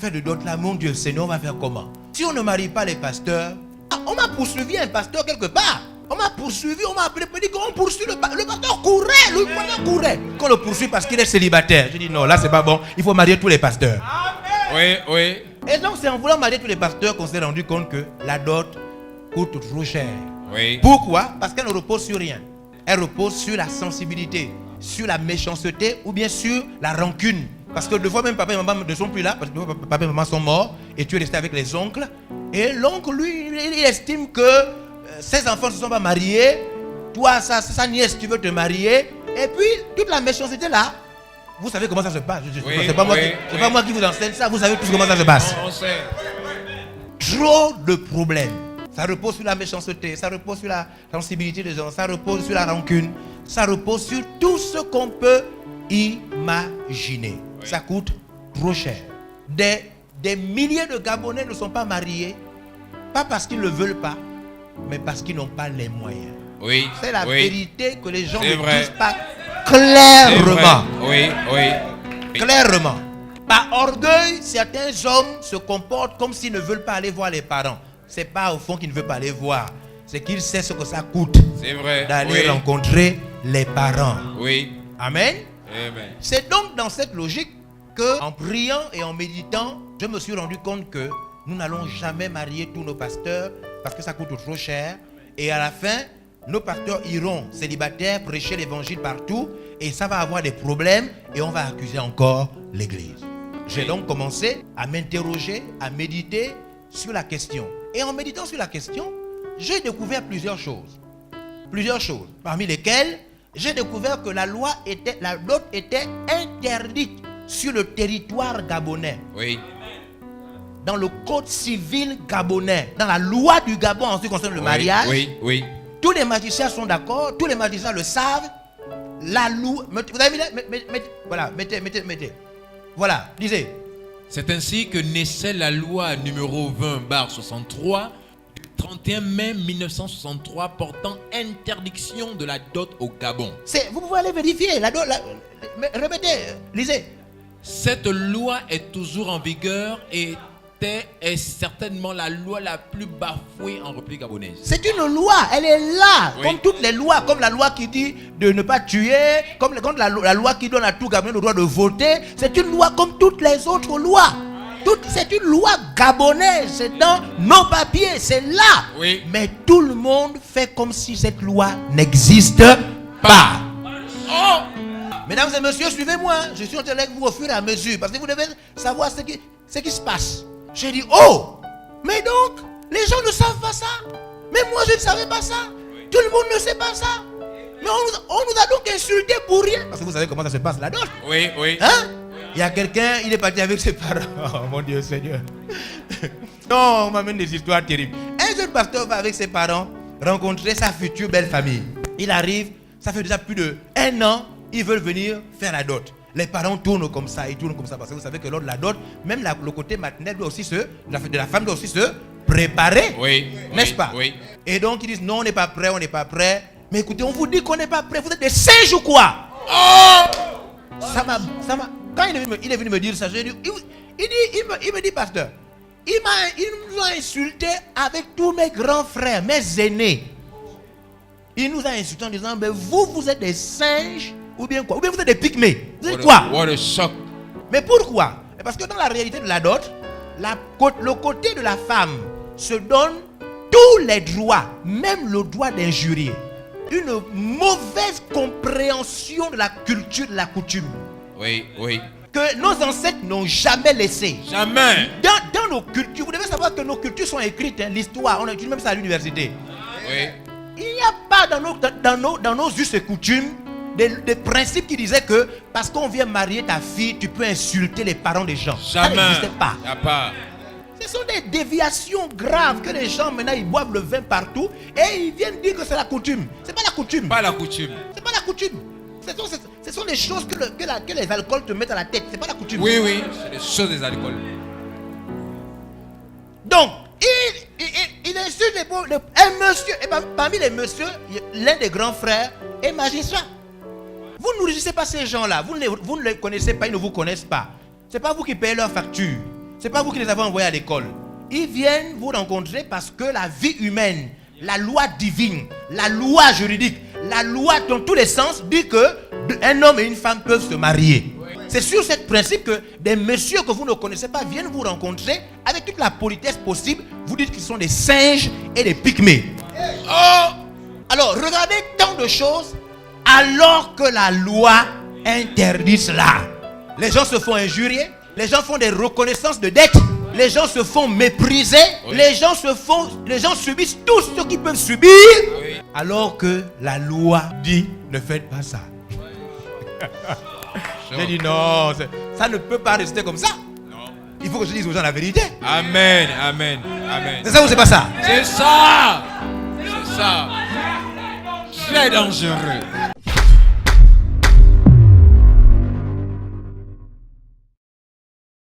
affaire de dot là, mon Dieu, Seigneur, on va faire comment? Si on ne marie pas les pasteurs, on m'a poursuivi un pasteur quelque part. On m'a poursuivi, on m'a appelé, on dit qu'on poursuit le pasteur courait, le moyen courait. Qu'on le poursuit parce qu'il est célibataire. Je dis non, là c'est pas bon, il faut marier tous les pasteurs. Oui, oui. Et donc c'est en voulant marier tous les pasteurs qu'on s'est rendu compte que la dot coûte trop cher. Oui. Pourquoi? Parce qu'elle ne repose sur rien. Elle repose sur la sensibilité, sur la méchanceté ou bien sur la rancune. Parce que deux fois même papa et maman ne sont plus là, parce que papa et maman sont morts et tu es resté avec les oncles. Et l'oncle, lui, il estime que ses enfants ne se sont pas mariés. Toi, sa nièce, tu veux te marier. Et puis, toute la méchanceté là, vous savez comment ça se passe. C'est pas moi qui vous enseigne ça, vous savez tous comment ça se passe. On sait. Trop de problèmes. Ça repose sur la méchanceté, ça repose sur la sensibilité des gens, ça repose sur la rancune, ça repose sur tout ce qu'on peut imaginer. Oui. Ça coûte trop cher. Des milliers de Gabonais ne sont pas mariés, pas parce qu'ils ne le veulent pas, mais parce qu'ils n'ont pas les moyens. Oui. C'est la vérité que les gens ne disent pas clairement. Oui. Clairement. Par orgueil, certains hommes se comportent comme s'ils ne veulent pas aller voir les parents. C'est pas au fond qu'ils ne veulent pas aller voir. C'est qu'ils savent ce que ça coûte. C'est vrai. D'aller rencontrer les parents. Oui. Amen. Amen. C'est donc dans cette logique que, en priant et en méditant, je me suis rendu compte que nous n'allons jamais marier tous nos pasteurs parce que ça coûte trop cher. Et à la fin, nos pasteurs iront célibataires prêcher l'évangile partout et ça va avoir des problèmes et on va accuser encore l'église. J'ai donc commencé à m'interroger, à méditer sur la question. Et en méditant sur la question, j'ai découvert plusieurs choses. Parmi lesquelles, j'ai découvert que la dot était interdite sur le territoire gabonais. Oui. Dans le code civil gabonais, dans la loi du Gabon en ce qui concerne le mariage. Oui. Tous les magistrats sont d'accord, tous les magistrats le savent. La loi. Vous avez mis voilà, mettez. Voilà, lisez. C'est ainsi que naissait la loi numéro 20/63 du 31 mai 1963 portant interdiction de la dot au Gabon. Vous pouvez aller vérifier. Répétez, lisez. Cette loi est toujours en vigueur et est certainement la loi la plus bafouée en République gabonaise. C'est une loi, elle est là, comme toutes les lois, comme la loi qui dit de ne pas tuer, comme la loi qui donne à tout Gabonais le droit de voter. C'est une loi comme toutes les autres lois. C'est une loi gabonaise, c'est dans nos papiers, c'est là. Oui. Mais tout le monde fait comme si cette loi n'existe pas. Oh! Mesdames et messieurs, suivez-moi. Je suis en train avec vous au fur et à mesure parce que vous devez savoir ce qui se passe. J'ai dit, oh, mais donc, les gens ne savent pas ça. Mais moi, je ne savais pas ça. Tout le monde ne sait pas ça. Mais on nous a donc insultés pour rien. Parce que vous savez comment ça se passe là-dedans. Oui. Hein? Il y a quelqu'un, il est parti avec ses parents. Oh mon Dieu Seigneur. Non, on m'amène des histoires terribles. Un jeune pasteur va avec ses parents rencontrer sa future belle famille. Il arrive, ça fait déjà plus d'1 an, ils veulent venir faire la dot. Les parents tournent comme ça, parce que vous savez que lors de la dot, même le côté maternel doit aussi de la femme doit aussi se préparer. Oui. N'est-ce pas? Oui. Et donc ils disent non, on n'est pas prêt. Mais écoutez, on vous dit qu'on n'est pas prêt, vous êtes des singes ou quoi? Oh! Ça m'a. Quand il est venu me dire ça, il me dit, pasteur, il nous a insulté avec tous mes grands frères, mes aînés. Il nous a insulté en disant, mais vous êtes des singes. Ou bien quoi? Ou bien vous êtes des pygmées. Vous êtes quoi? What a shock. Mais pourquoi? Parce que dans la réalité de la dot, le côté de la femme se donne tous les droits, même le droit d'injurier. Une mauvaise compréhension de la culture, de la coutume. Oui. Que nos ancêtres n'ont jamais laissé. Jamais. Dans nos cultures, vous devez savoir que nos cultures sont écrites, hein, l'histoire, on étudie même ça à l'université. Oui. Il n'y a pas dans nos us et coutumes des principes qui disaient que parce qu'on vient marier ta fille, tu peux insulter les parents des gens. Jamais. Ça n'existait pas. Y a pas. Ce sont des déviations graves que les gens maintenant ils boivent le vin partout et ils viennent dire que c'est la coutume. C'est pas la coutume. Pas la coutume. C'est pas la coutume. Ce sont des choses que les alcools te mettent à la tête. C'est pas la coutume. Oui, c'est des choses des alcools. Donc, il insulte un monsieur, et parmi les messieurs, l'un des grands frères est magistrat. Vous ne nourrissez pas ces gens-là, vous ne les connaissez pas, ils ne vous connaissent pas. Ce n'est pas vous qui payez leurs factures. Ce n'est pas vous qui les avez envoyés à l'école. Ils viennent vous rencontrer parce que la vie humaine, la loi divine, la loi juridique, la loi dans tous les sens dit que un homme et une femme peuvent se marier. C'est sur ce principe que des messieurs que vous ne connaissez pas viennent vous rencontrer avec toute la politesse possible. Vous dites qu'ils sont des singes et des pygmées. Oh! Alors, regardez tant de choses alors que la loi interdit cela. Les gens se font injurier, les gens font des reconnaissances de dettes, les gens se font mépriser, oui. les gens subissent tout ce qu'ils peuvent subir, oui. alors que la loi dit ne faites pas ça. J'ai dit non, ça ne peut pas rester comme ça. Non. Il faut que je dise aux gens la vérité. Amen, amen, amen. C'est ça ou c'est pas ça? C'est ça. C'est ça. Très dangereux.